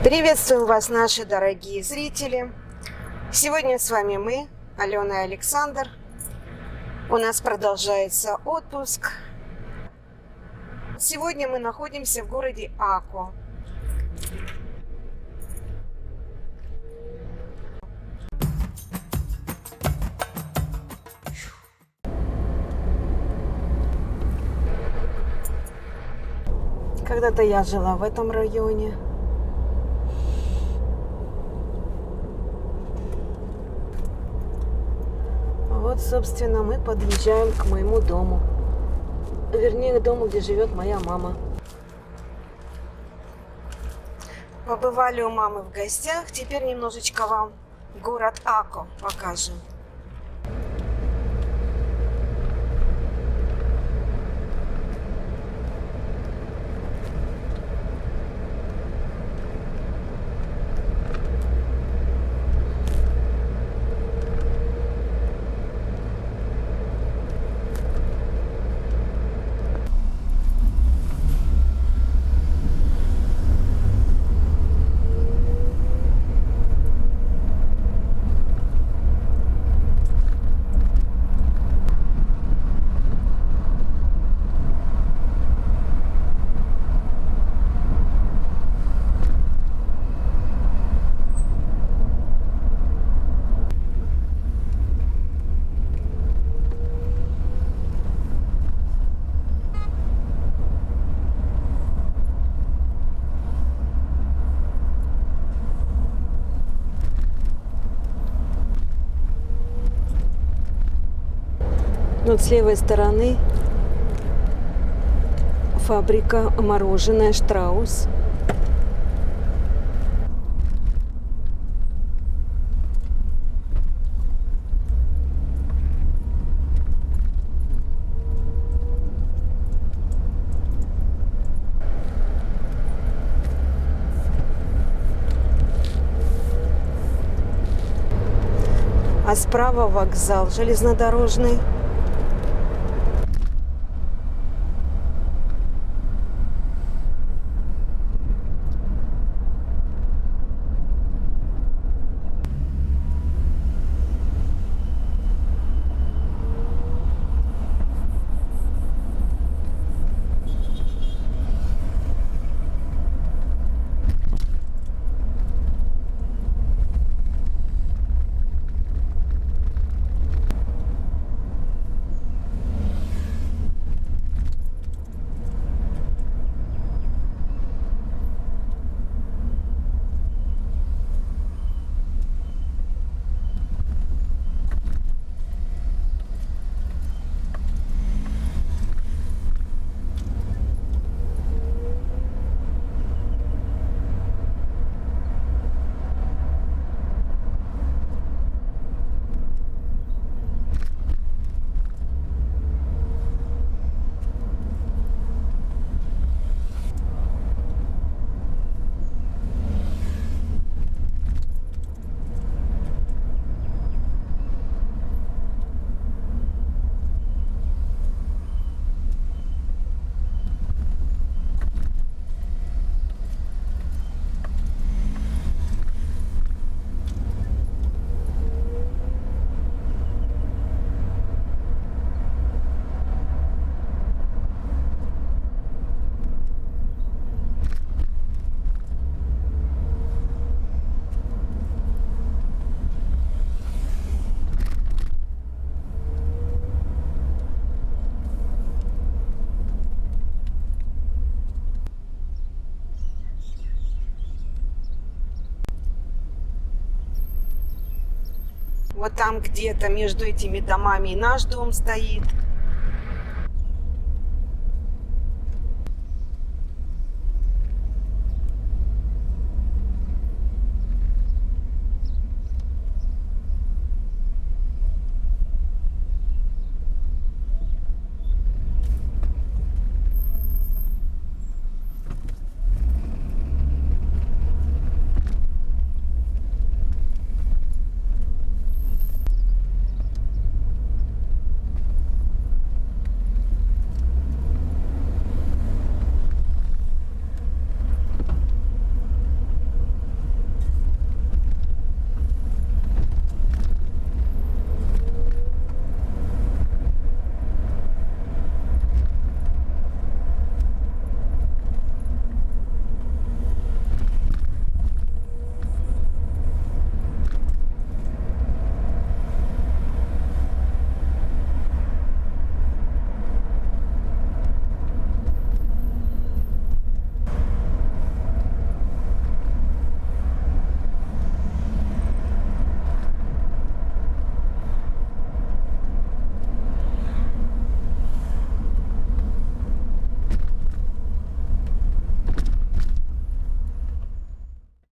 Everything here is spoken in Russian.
Приветствуем вас, наши дорогие зрители! Сегодня с вами мы, Алена и Александр. У нас продолжается отпуск. Сегодня мы находимся в городе Ако. Когда-то я жила в этом районе. Вот, собственно, мы подъезжаем к моему дому. Вернее, к дому, где живет моя мама. Побывали у мамы в гостях. Теперь немножечко вам город Ако покажем. Вот с левой стороны фабрика мороженое «Штраус». А справа вокзал железнодорожный. Вот там где-то между этими домами и наш дом стоит.